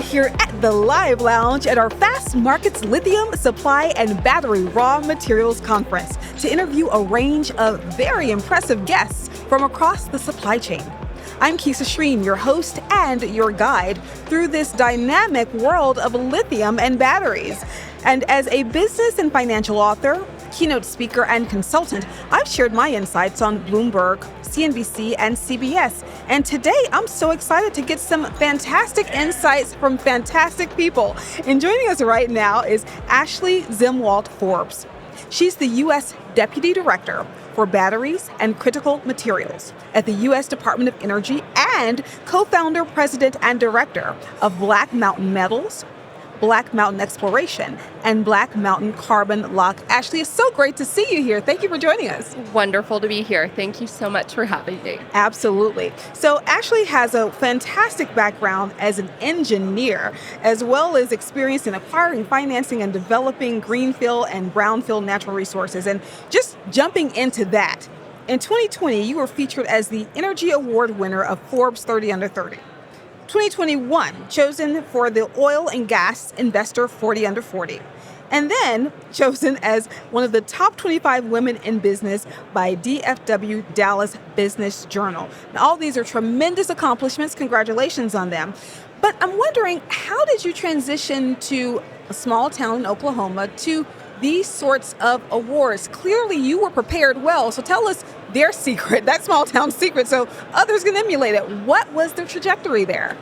here at the Live Lounge at our FastMarkets Lithium Supply and Battery Raw Materials Conference to interview a range of very impressive guests from across the supply chain. I'm Keisha Shreen, your host and your guide through this dynamic world of lithium and batteries. And as a business and financial author, keynote speaker, and consultant, I've shared my insights on Bloomberg, CNBC, and CBS. And today, I'm so excited to get some fantastic insights from fantastic people. And joining us right now is Ashley Zumwalt-Forbes. She's the U.S. Deputy Director for Batteries and Critical Materials at the U.S. Department of Energy and co-founder, president, and director of Black Mountain Metals, Black Mountain Exploration, and Black Mountain Carbon Lock. Ashley, it's so great to see you here. Thank you for joining us. Wonderful to be here. Thank you so much for having me. Absolutely. So Ashley has a fantastic background as an engineer, as well as experience in acquiring, financing, and developing greenfield and brownfield natural resources. And just jumping into that, in 2020, you were featured as the Energy Award winner of Forbes 30 Under 30. 2021, chosen for the Oil and Gas Investor 40 Under 40. And then chosen as one of the top 25 women in business by DFW Dallas Business Journal. Now, all these are tremendous accomplishments. Congratulations on them. But I'm wondering, how did you transition to a small town in Oklahoma to these sorts of awards? Clearly, you were prepared well. So tell us their secret, that small town secret, so others can emulate it. What was the trajectory there?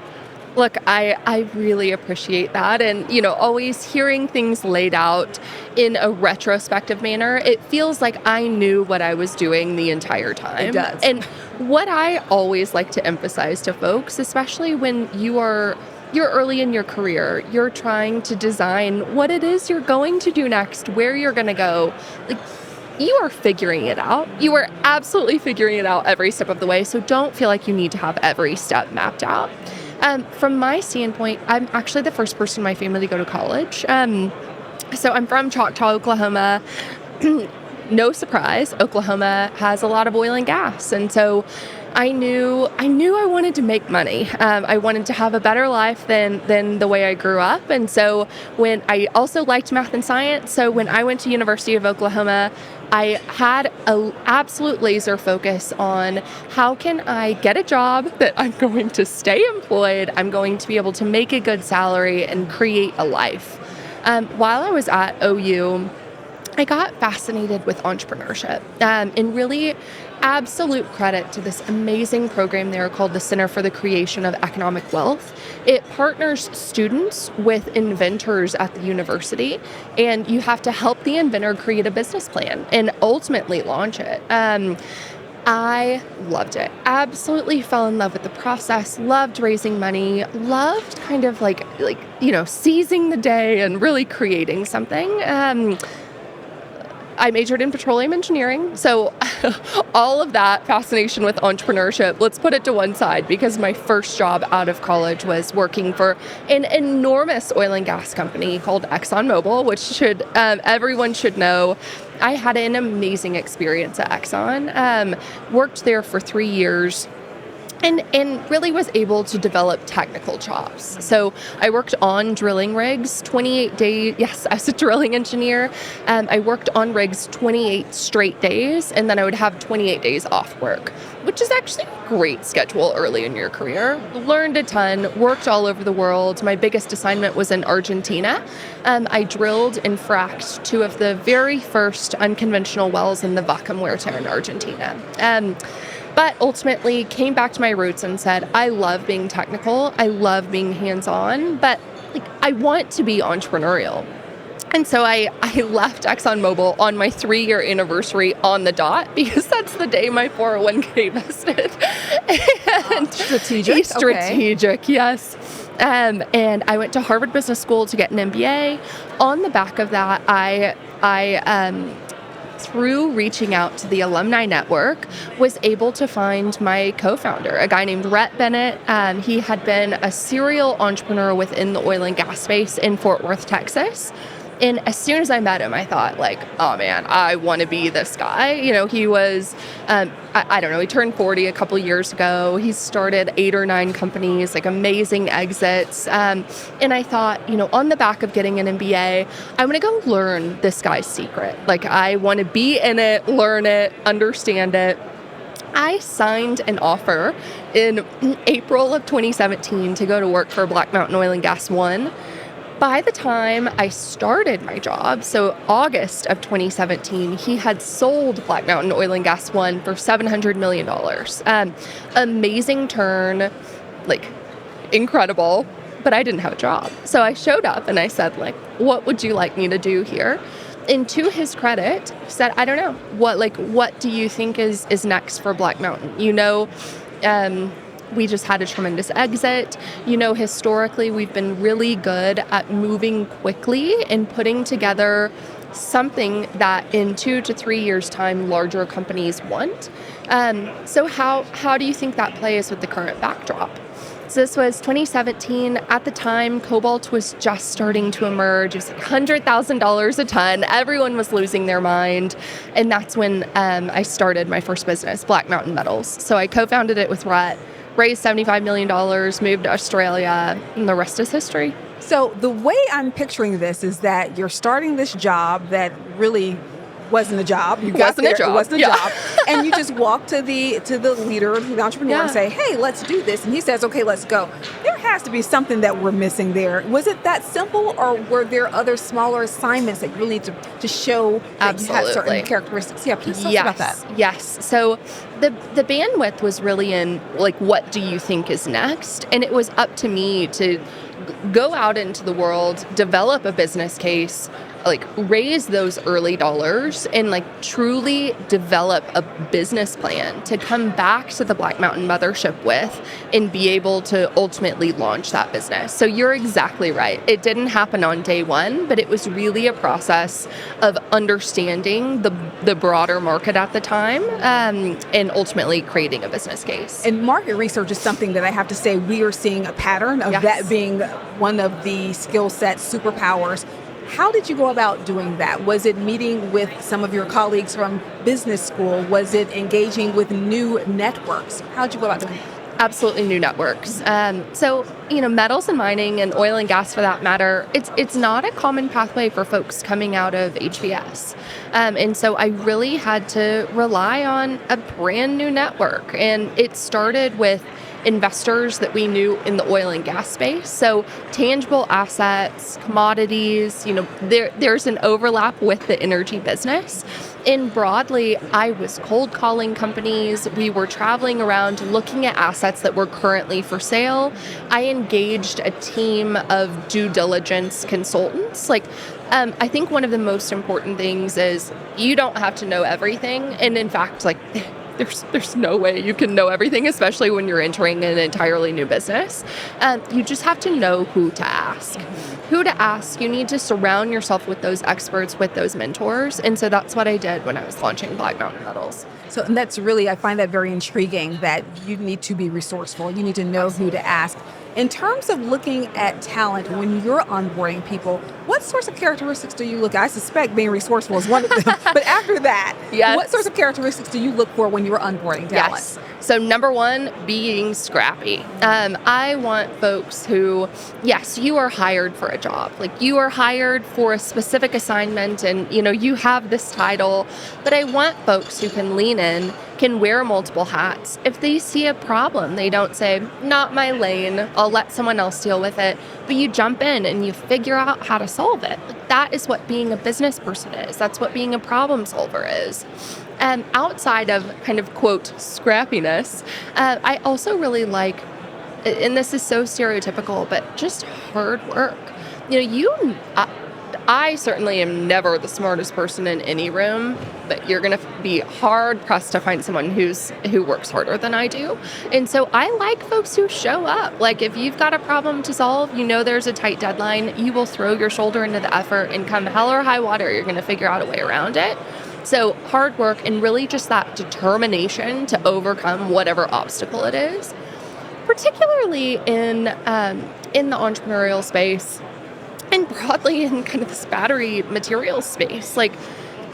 Look, I really appreciate that. And, always hearing things laid out in a retrospective manner, it feels like I knew what I was doing the entire time. It does. And what I always like to emphasize to folks, especially when you're early in your career, you're trying to design what it is you're going to do next, where you're going to go. You are figuring it out. You are absolutely figuring it out every step of the way. So don't feel like you need to have every step mapped out. From my standpoint, I'm actually the first person in my family to go to college. So I'm from Choctaw, Oklahoma. No surprise, Oklahoma has a lot of oil and gas. And so I knew I wanted to make money. I wanted to have a better life than the way I grew up. And so when I also liked math and science, so when I went to University of Oklahoma, I had an absolute laser focus on how can I get a job that I'm going to stay employed, I'm going to be able to make a good salary and create a life. While I was at OU, I got fascinated with entrepreneurship, and really absolute credit to this amazing program there called the Center for the Creation of Economic Wealth. It partners students with inventors at the university, and you have to help the inventor create a business plan and ultimately launch it. I loved it. Absolutely fell in love with the process, loved raising money, loved kind of like seizing the day and really creating something. I majored in petroleum engineering, so all of that fascination with entrepreneurship, let's put it to one side, because my first job out of college was working for an enormous oil and gas company called ExxonMobil, which everyone should know. I had an amazing experience at Exxon, worked there for 3 years, and really was able to develop technical chops. So I worked on drilling rigs 28 days. Yes, as a drilling engineer, I worked on rigs 28 straight days, and then I would have 28 days off work, which is actually a great schedule early in your career. Learned a ton, worked all over the world. My biggest assignment was in Argentina. I drilled and fracked 2 of the very first unconventional wells in the Vaca Muerta in Argentina. But ultimately came back to my roots and said, I love being technical, I love being hands-on, but I want to be entrepreneurial. And so I left ExxonMobil on my 3-year anniversary on the dot, because that's the day my 401k vested. And strategic, okay. Yes. And I went to Harvard Business School to get an MBA. On the back of that, I through reaching out to the alumni network, was able to find my co-founder, a guy named Rhett Bennett. He had been a serial entrepreneur within the oil and gas space in Fort Worth, Texas. And as soon as I met him, I thought like, oh man, I want to be this guy. He was, I don't know, he turned 40 a couple years ago. He started 8 or 9 companies, like amazing exits. And I thought, on the back of getting an MBA, I want to go learn this guy's secret. Like I want to be in it, learn it, understand it. I signed an offer in April of 2017 to go to work for Black Mountain Oil and Gas 1. By the time I started my job, so August of 2017, he had sold Black Mountain Oil and Gas 1 for $700 million. Amazing turn, like incredible, but I didn't have a job. So I showed up and I said, like, what would you like me to do here? And to his credit, he said, I don't know. What do you think is next for Black Mountain? We just had a tremendous exit. Historically, we've been really good at moving quickly and putting together something that in 2 to 3 years' time, larger companies want. So how do you think that plays with the current backdrop? So this was 2017. At the time, cobalt was just starting to emerge. It was like $100,000 a ton. Everyone was losing their mind. And that's when I started my first business, Black Mountain Metals. So I co-founded it with Rhett, raised $75 million, moved to Australia, and the rest is history. So the way I'm picturing this is that you're starting this job that really wasn't a job. It wasn't a job. And you just walk to the leader, the entrepreneur, and say, hey, let's do this. And he says, okay, let's go. There has to be something that we're missing there. Was it that simple, or were there other smaller assignments that you really need to show that you had certain characteristics? Yeah, please tell us about that. Yes. So the bandwidth was really in, like, what do you think is next? And it was up to me to go out into the world, develop a business case, like raise those early dollars and like truly develop a business plan to come back to the Black Mountain mothership with and be able to ultimately launch that business. So you're exactly right. It didn't happen on day one, but it was really a process of understanding the broader market at the time and ultimately creating a business case. And market research is something that I have to say we are seeing a pattern of that being one of the skill set superpowers. How did you go about doing that? Was it meeting with some of your colleagues from business school? Was it engaging with new networks? How did you go about doing that? Absolutely new networks. So, metals and mining and oil and gas for that matter, it's not a common pathway for folks coming out of HBS. And so I really had to rely on a brand new network. And it started with investors that we knew in the oil and gas space. So tangible assets, commodities, there's an overlap with the energy business. And broadly, I was cold calling companies. We were traveling around looking at assets that were currently for sale. I engaged a team of due diligence consultants. I think one of the most important things is you don't have to know everything. And in fact, there's no way you can know everything, especially when you're entering an entirely new business. You just have to know who to ask. Who to ask. You need to surround yourself with those experts, with those mentors. And so that's what I did when I was launching Black Mountain Metals. So and that's really, I find that very intriguing that you need to be resourceful. You need to know who to ask. In terms of looking at talent, when you're onboarding people, what sorts of characteristics do you look at? I suspect being resourceful is one of them. But after that, what sorts of characteristics do you look for when you're onboarding talent? Yes. So number one, being scrappy. I want folks who, yes, you are hired for a job. You are hired for a specific assignment and, you have this title. But I want folks who can lean in, can wear multiple hats. If they see a problem, they don't say, not my lane, I'll let someone else deal with it. But you jump in and you figure out how to solve it. That is what being a business person is. That's what being a problem solver is. Outside of kind of, quote, scrappiness, I also really like, and this is so stereotypical, but just hard work. I certainly am never the smartest person in any room, but you're going to be hard pressed to find someone who works harder than I do. And so I like folks who show up. If you've got a problem to solve, there's a tight deadline, you will throw your shoulder into the effort and come hell or high water, you're going to figure out a way around it. So hard work and really just that determination to overcome whatever obstacle it is, particularly in the entrepreneurial space. and broadly in kind of this battery materials space. Like,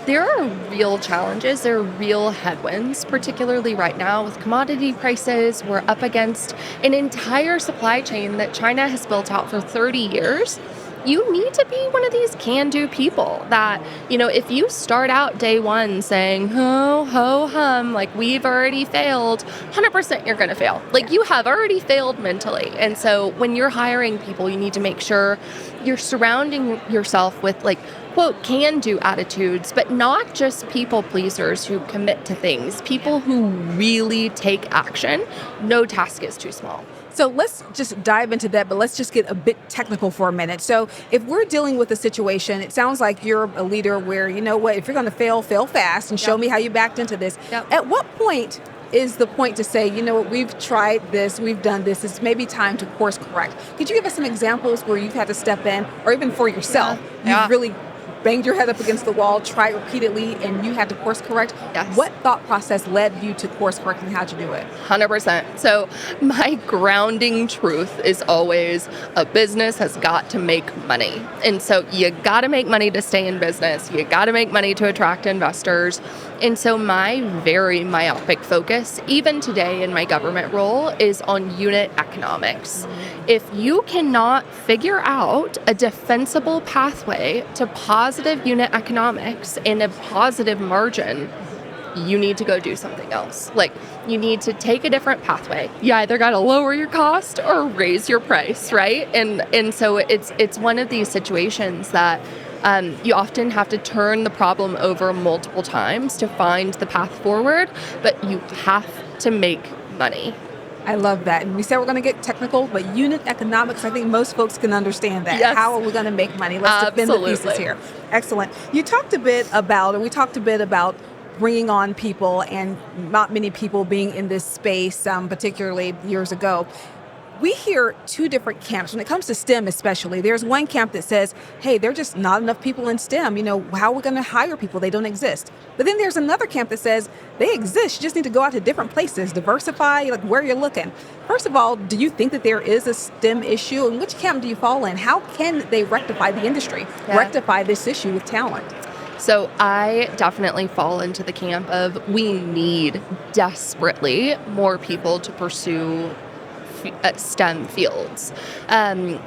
there are real challenges, there are real headwinds, particularly right now with commodity prices. We're up against an entire supply chain that China has built out for 30 years. You need to be one of these can-do people that, if you start out day one saying, ho, ho, hum, like we've already failed, 100% you're going to fail. Like you have already failed mentally. And so when you're hiring people, you need to make sure you're surrounding yourself with like, quote, can-do attitudes, but not just people pleasers who commit to things, people who really take action. No task is too small. So let's just dive into that, but let's just get a bit technical for a minute. So if we're dealing with a situation, it sounds like you're a leader where, you know what, if you're going to fail fast and show me how you backed into this. Yep. At what point is the point to say, you know what, we've tried this, we've done this, it's maybe time to course correct? Could you give us some examples where you've had to step in, or even for yourself, you've really banged your head up against the wall, tried repeatedly, and you had to course correct? Yes. What thought process led you to course correct, and how'd you do it? 100%. So my grounding truth is always a business has got to make money. And so you got to make money to stay in business. You got to make money to attract investors. And so my very myopic focus, even today in my government role, is on unit economics. If you cannot figure out a defensible pathway to positive unit economics and a positive margin, you need to go do something else. Like, you need to take a different pathway. You either got to lower your cost or raise your price, right? And so it's one of these situations that you often have to turn the problem over multiple times to find the path forward, but you have to make money. I love that. And we said we're going to get technical, but unit economics, I think most folks can understand that. Yes. How are we going to make money? Let's defend the pieces here. Excellent. We talked a bit about bringing on people and not many people being in this space, particularly years ago. We hear two different camps when it comes to STEM, especially. There's one camp that says, hey, there are just not enough people in STEM. How are we going to hire people? They don't exist. But then there's another camp that says they exist. You just need to go out to different places, diversify, like where you're looking. First of all, do you think that there is a STEM issue? And which camp do you fall in? How can they rectify the industry, rectify this issue with talent? So I definitely fall into the camp of we need desperately more people to pursue STEM fields. And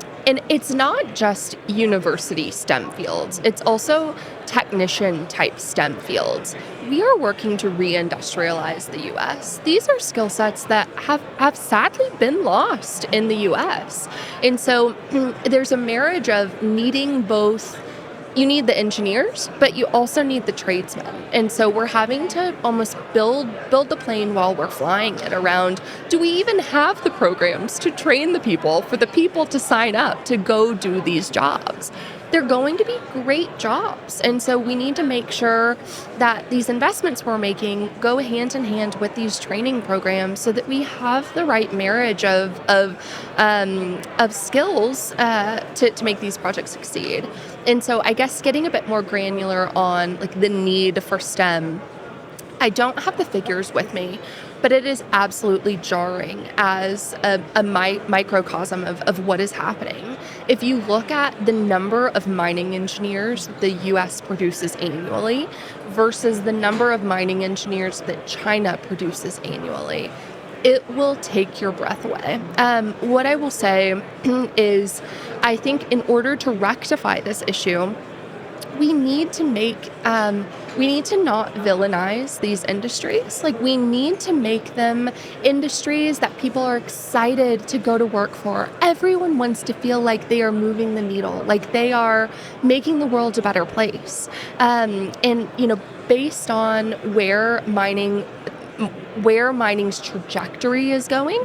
it's not just university STEM fields. It's also technician type STEM fields. We are working to reindustrialize the U.S. These are skill sets that have sadly been lost in the U.S. And so there's a marriage of needing both. You need the engineers, but you also need the tradesmen. And so we're having to almost build the plane while we're flying it around. Do we even have the programs to train the people for the people to sign up to go do these jobs? They're going to be great jobs. And so we need to make sure that these investments we're making go hand in hand with these training programs so that we have the right marriage of skills to make these projects succeed. And so I guess getting a bit more granular on like the need for STEM, I don't have the figures with me, but it is absolutely jarring as a microcosm of what is happening. If you look at the number of mining engineers the U.S. produces annually versus the number of mining engineers that China produces annually, it will take your breath away. What I will say is, I think in order to rectify this issue, we need to not villainize these industries. Like, we need to make them industries that people are excited to go to work for. Everyone wants to feel like they are moving the needle, like they are making the world a better place. And based on where mining's trajectory is going,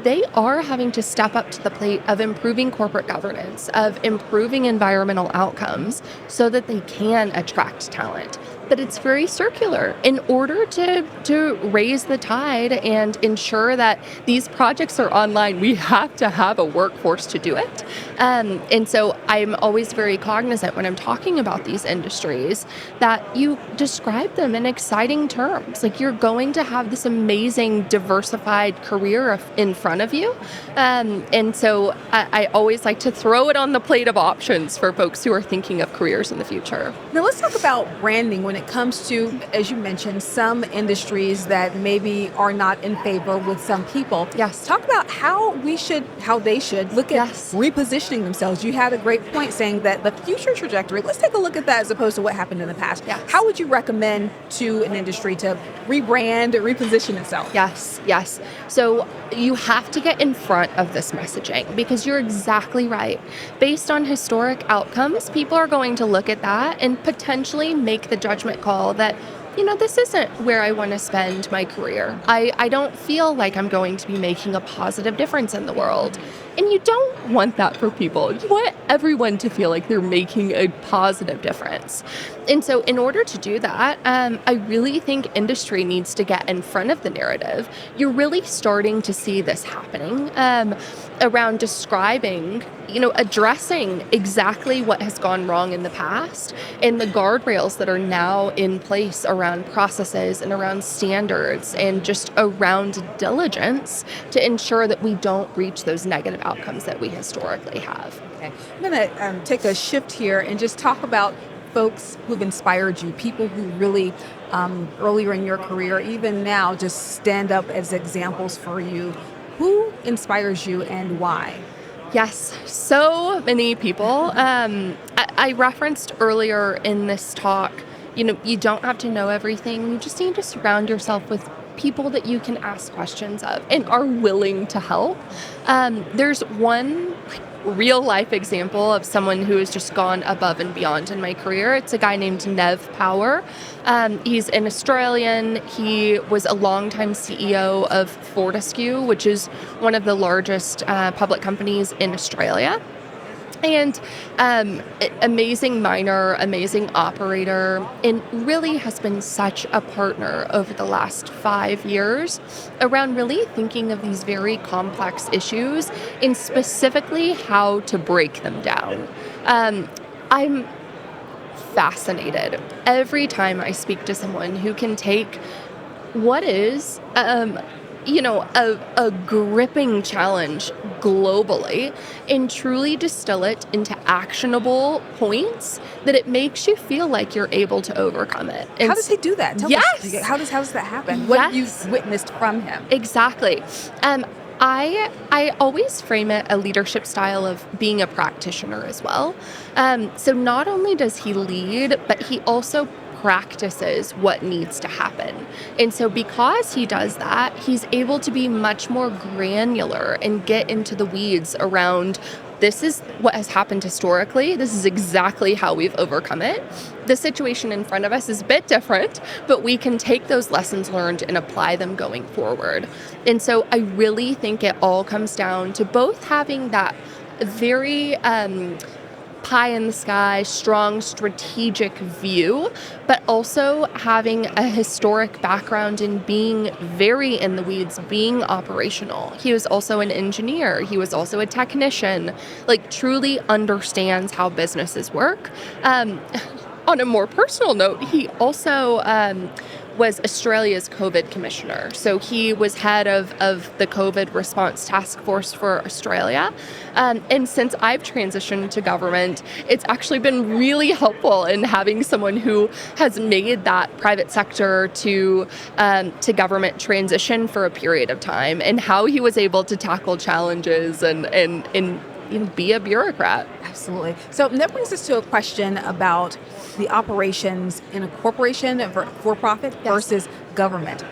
they are having to step up to the plate of improving corporate governance, of improving environmental outcomes so that they can attract talent. But it's very circular. In order to raise the tide and ensure that these projects are online, we have to have a workforce to do it. And so I'm always very cognizant when I'm talking about these industries that you describe them in exciting terms. Like, you're going to have this amazing diversified career in front of you. And so I always like to throw it on the plate of options for folks who are thinking of careers in the future. Now let's talk about branding when it comes to, as you mentioned, some industries that maybe are not in favor with some people. Yes. Talk about how they should look at repositioning themselves. You had a great point saying that the future trajectory, let's take a look at that as opposed to what happened in the past. Yes. How would you recommend to an industry to rebrand or reposition itself? Yes. So you have to get in front of this messaging because you're exactly right. Based on historic outcomes, people are going to look at that and potentially make the judgment call that, this isn't where I want to spend my career. I don't feel like I'm going to be making a positive difference in the world. And you don't want that for people. You want everyone to feel like they're making a positive difference. And so in order to do that, I really think industry needs to get in front of the narrative. You're really starting to see this happening around describing, addressing exactly what has gone wrong in the past and the guardrails that are now in place around processes and around standards and just around diligence to ensure that we don't reach those negative outcomes that we historically have. Okay. I'm going to take a shift here and just talk about folks who've inspired you, people who really earlier in your career, even now, just stand up as examples for you. Who inspires you and why? Yes, so many people. I referenced earlier in this talk, you don't have to know everything. You just need to surround yourself with people that you can ask questions of and are willing to help. There's one real life example of someone who has just gone above and beyond in my career. It's a guy named Nev Power. He's an Australian. He was a longtime CEO of Fortescue, which is one of the largest public companies in Australia. And amazing miner, amazing operator, and really has been such a partner over the last 5 years around really thinking of these very complex issues and specifically how to break them down. I'm fascinated every time I speak to someone who can take what is a gripping challenge globally and truly distill it into actionable points that it makes you feel like you're able to overcome it. And how does he do that? Tell us, how does that happen? What have you witnessed from him? Exactly. I always frame it a leadership style of being a practitioner as well. So not only does he lead, but he also practices what needs to happen. And so because he does that, he's able to be much more granular and get into the weeds around this is what has happened historically. This is exactly how we've overcome it. The situation in front of us is a bit different, but we can take those lessons learned and apply them going forward. And so I really think it all comes down to both having that very pie in the sky, strong strategic view, but also having a historic background in being very in the weeds, being operational. He was also an engineer. He was also a technician, truly understands how businesses work. On a more personal note, he also was Australia's COVID commissioner. So he was head of the COVID response task force for Australia. And since I've transitioned to government, it's actually been really helpful in having someone who has made that private sector to government transition for a period of time and how he was able to tackle challenges and be a bureaucrat. Absolutely. So that brings us to a question about the operations in a corporation, for-profit versus government.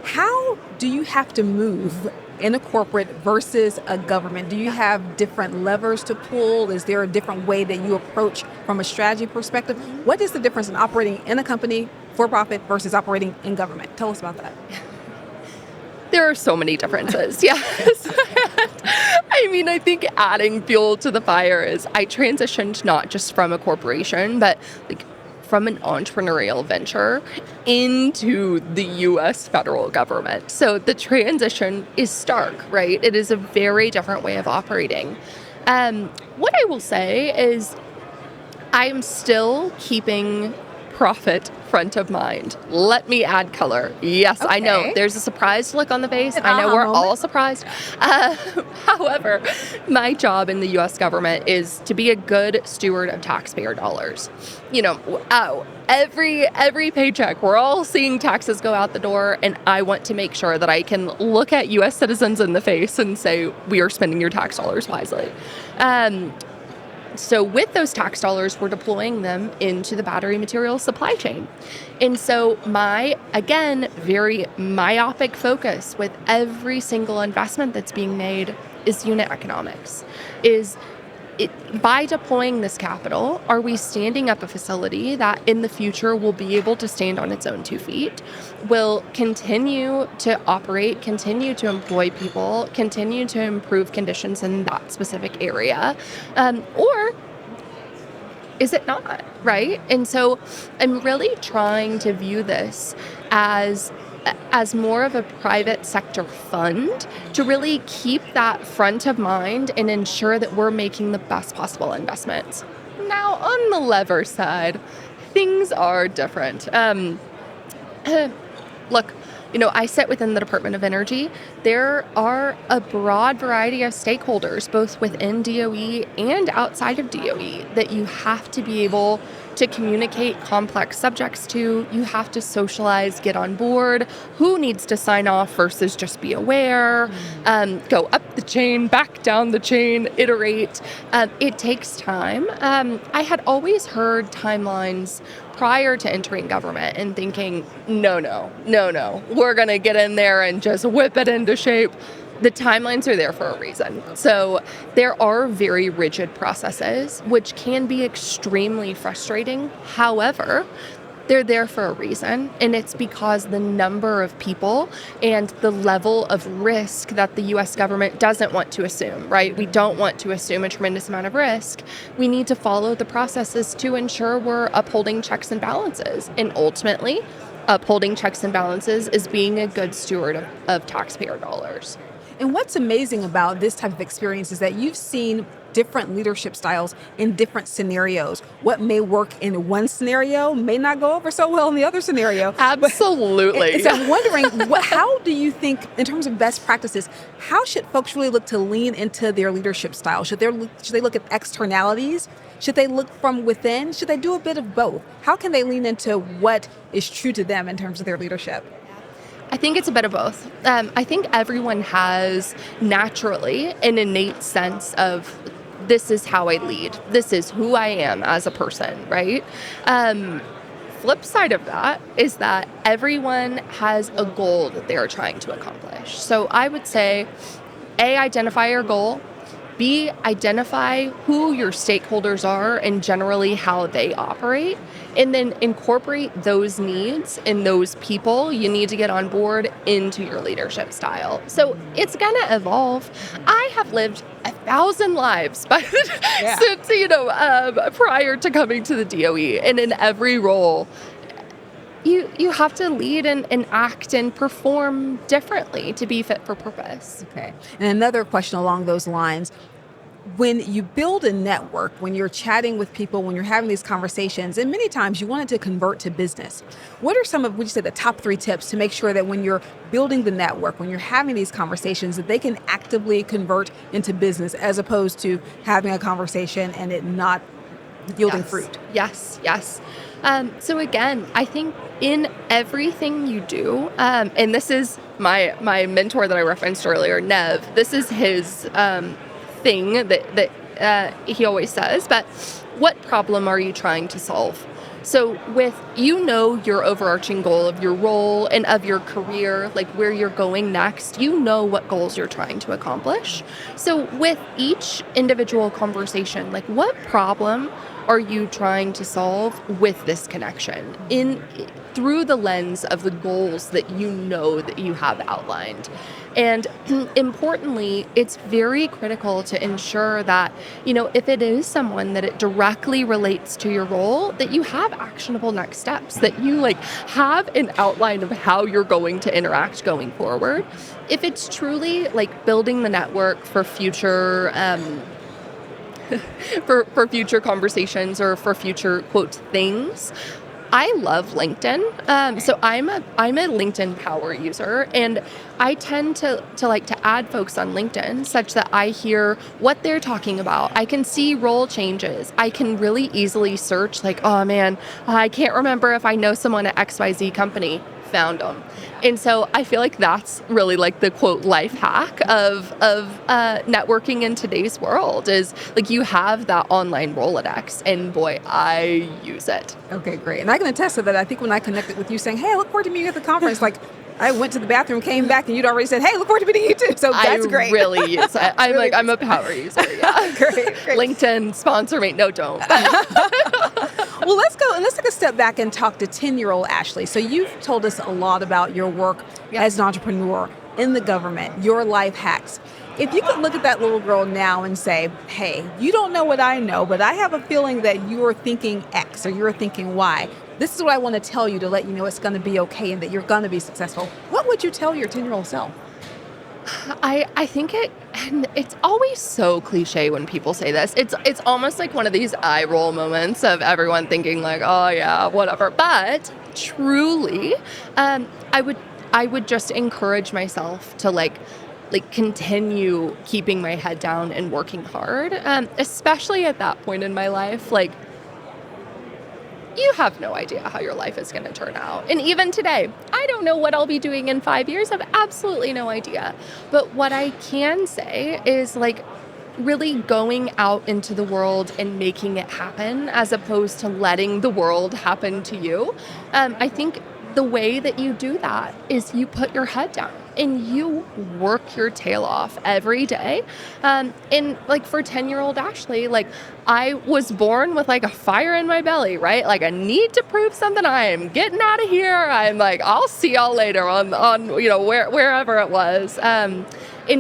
How do you have to move in a corporate versus a government? Do you have different levers to pull? Is there a different way that you approach from a strategy perspective? What is the difference in operating in a company, for-profit, versus operating in government? Tell us about that. There are so many differences, yes. I think adding fuel to the fire is I transitioned not just from a corporation, but from an entrepreneurial venture into the U.S. federal government. So the transition is stark, right? It is a very different way of operating. What I will say is I'm still keeping profit front of mind. Let me add color. Yes, I know Okay. there's a surprised look on the face. An I know aha we're moment. all surprised. However, my job in the U.S. government is to be a good steward of taxpayer dollars. Every paycheck, we're all seeing taxes go out the door, and I want to make sure that I can look at U.S. citizens in the face and say, we are spending your tax dollars wisely. So with those tax dollars, we're deploying them into the battery material supply chain. And so my, again, very myopic focus with every single investment that's being made is unit economics. By deploying this capital, are we standing up a facility that in the future will be able to stand on its own 2 feet, will continue to operate, continue to employ people, continue to improve conditions in that specific area, or is it not, right? And so I'm really trying to view this as more of a private sector fund to really keep that front of mind and ensure that we're making the best possible investments. Now, on the lever side, things are different. Look, I sit within the Department of Energy. There are a broad variety of stakeholders, both within DOE and outside of DOE, that you have to be able to communicate complex subjects to. You have to socialize, get on board, who needs to sign off versus just be aware, go up the chain, back down the chain, iterate. It takes time. I had always heard timelines prior to entering government and thinking, no, we're going to get in there and just whip it into shape. The timelines are there for a reason. So there are very rigid processes, which can be extremely frustrating. However, they're there for a reason, and it's because the number of people and the level of risk that the U.S. government doesn't want to assume, right? We don't want to assume a tremendous amount of risk. We need to follow the processes to ensure we're upholding checks and balances. And ultimately, upholding checks and balances is being a good steward of taxpayer dollars. And what's amazing about this type of experience is that you've seen different leadership styles in different scenarios. What may work in one scenario may not go over so well in the other scenario. Absolutely. So I'm wondering, how do you think, in terms of best practices, how should folks really look to lean into their leadership style? Should they look at externalities? Should they look from within? Should they do a bit of both? How can they lean into what is true to them in terms of their leadership? I think it's a bit of both. I think everyone has naturally an innate sense of, this is how I lead. This is who I am as a person, right? Flip side of that is that everyone has a goal that they are trying to accomplish. So I would say, A, identify your goal. B, identify who your stakeholders are and generally how they operate, and then incorporate those needs and those people you need to get on board into your leadership style. So it's going to evolve. I have lived 1,000 lives since, prior to coming to the DOE, and in every role, you have to lead and act and perform differently to be fit for purpose. Okay. And another question along those lines, when you build a network, when you're chatting with people, when you're having these conversations, and many times you want it to convert to business, what are some of, would you say, the top 3 tips to make sure that when you're building the network, when you're having these conversations, that they can actively convert into business as opposed to having a conversation and it not yielding fruit? Yes. So again, I think in everything you do, and this is my mentor that I referenced earlier, Nev, this is his thing that he always says, but what problem are you trying to solve? So with, your overarching goal of your role and of your career, like where you're going next, what goals you're trying to accomplish. So with each individual conversation, like what problem are you trying to solve with this connection through the lens of the goals that that you have outlined. And importantly, it's very critical to ensure that, if it is someone that it directly relates to your role, that you have actionable next steps, that you have an outline of how you're going to interact going forward. If it's truly building the network for future for future conversations or for future, quote, things, I love LinkedIn. So I'm a LinkedIn power user, and I tend to like to add folks on LinkedIn such that I hear what they're talking about. I can see role changes. I can really easily search like, oh man, I can't remember if I know someone at XYZ company. Found them. And so I feel like that's really like the quote life hack of networking in today's world is like you have that online Rolodex, and boy, I use it. Okay, great. And I can attest to that. I think when I connected with you saying, hey, I look forward to meeting you at the conference, like I went to the bathroom, came back, and you'd already said, hey, look forward to meeting you too. So that's great. I really use it. I'm really I'm a power user. Yeah. Great. LinkedIn, sponsor me. No, don't. Well, let's go and let's take a step back and talk to 10-year-old Ashley. So you've told us a lot about your work as an entrepreneur in the government, your life hacks. If you could look at that little girl now and say, hey, you don't know what I know, but I have a feeling that you're thinking X or you're thinking Y. This is what I want to tell you to let you know it's going to be okay and that you're going to be successful. What would you tell your 10-year-old self? I think it's always so cliche when people say this. It's almost like one of these eye roll moments of everyone thinking like, oh yeah, whatever. But truly, I would just encourage myself to like continue keeping my head down and working hard, especially at that point in my life. Like, you have no idea how your life is going to turn out. And even today, I don't know what I'll be doing in 5 years. I have absolutely no idea. But what I can say is like really going out into the world and making it happen as opposed to letting the world happen to you. I think the way that you do that is you put your head down and you work your tail off every day. And like for 10-year-old Ashley, like I was born with like a fire in my belly, right? Like I need to prove something. I am getting out of here. I'm like, I'll see y'all later on wherever it was. And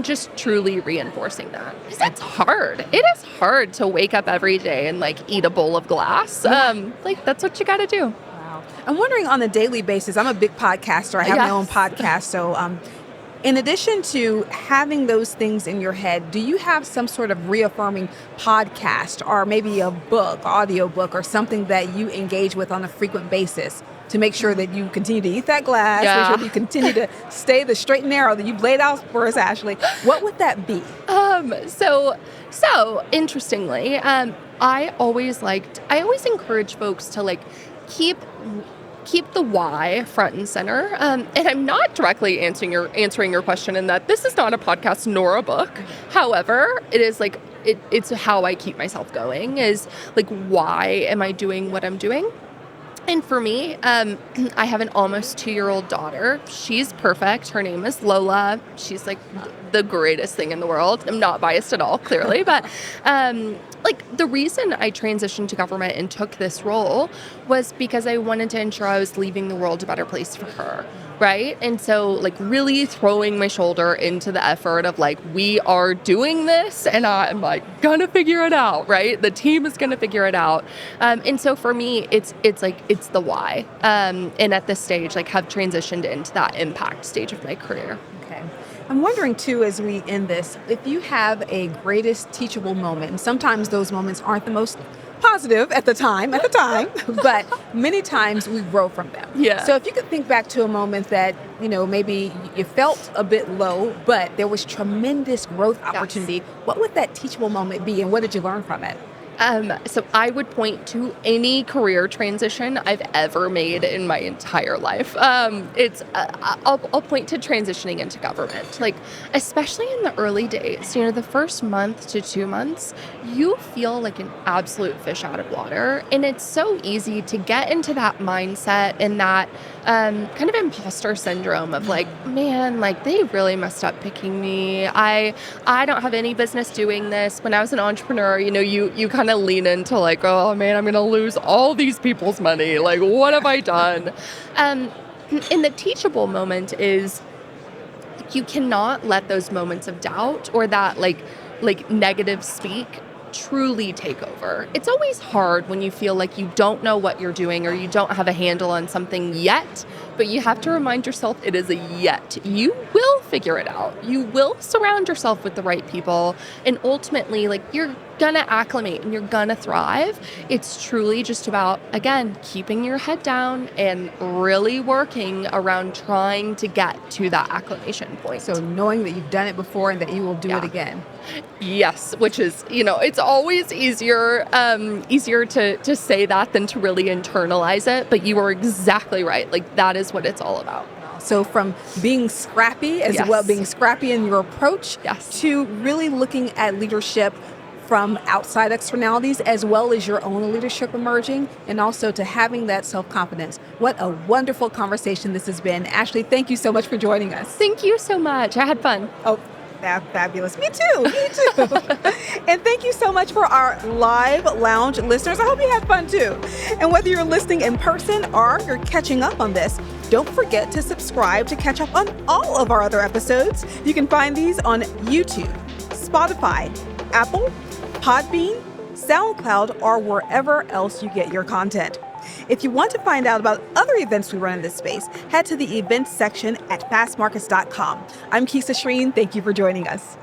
just truly reinforcing that. Because that's hard. It is hard to wake up every day and like eat a bowl of glass. Like that's what you got to do. I'm wondering on a daily basis, I'm a big podcaster. I have my own podcast. So in addition to having those things in your head, do you have some sort of reaffirming podcast or maybe a book, audio book, or something that you engage with on a frequent basis to make sure that you continue to eat that glass, make sure that you continue to stay the straight and narrow that you've laid out for us, Ashley? What would that be? So interestingly, I always encourage folks to like keep the why front and center. And I'm not directly answering your question in that this is not a podcast nor a book. However, it is like it's how I keep myself going is like, why am I doing what I'm doing? And for me, I have an almost 2-year-old daughter. She's perfect. Her name is Lola. She's like the greatest thing in the world. I'm not biased at all, clearly. But like the reason I transitioned to government and took this role was because I wanted to ensure I was leaving the world a better place for her. Right. And so like really throwing my shoulder into the effort of like, we are doing this and I'm like gonna figure it out. Right. The team is gonna figure it out. And so for me, it's the why. And at this stage, like have transitioned into that impact stage of my career. Okay. I'm wondering too, as we end this, if you have a greatest teachable moment, and sometimes those moments aren't the most positive at the time, but many times we grow from them. Yeah. So if you could think back to a moment that, maybe you felt a bit low, but there was tremendous growth opportunity, what would that teachable moment be and what did you learn from it? So I would point to any career transition I've ever made in my entire life. I'll point to transitioning into government, like especially in the early days, the first month to 2 months, you feel like an absolute fish out of water. And it's so easy to get into that mindset and that kind of imposter syndrome of like, man, like they really messed up picking me. I don't have any business doing this. When I was an entrepreneur, you kind of lean into like, oh man, I'm going to lose all these people's money. Like, what have I done? And the teachable moment is you cannot let those moments of doubt or that like negative speak truly take over. It's always hard when you feel like you don't know what you're doing or you don't have a handle on something yet, but you have to remind yourself it is a yet. You will figure it out. You will surround yourself with the right people, and ultimately, like you're going to acclimate and you're going to thrive. It's truly just about, again, keeping your head down and really working around trying to get to that acclimation point. So knowing that you've done it before and that you will do it again. Yes, which is, it's always easier to say that than to really internalize it. But you are exactly right. Like, that is what it's all about. So from being scrappy as well, being scrappy in your approach, to really looking at leadership from outside externalities as well as your own leadership emerging, and also to having that self-confidence. What a wonderful conversation this has been. Ashley, thank you so much for joining us. Thank you so much. I had fun. Oh, fabulous. Me too. And thank you so much for our live lounge listeners. I hope you had fun too. And whether you're listening in person or you're catching up on this, don't forget to subscribe to catch up on all of our other episodes. You can find these on YouTube, Spotify, Apple, Podbean, SoundCloud, or wherever else you get your content. If you want to find out about other events we run in this space, head to the events section at fastmarkets.com. I'm Keisha Shreen. Thank you for joining us.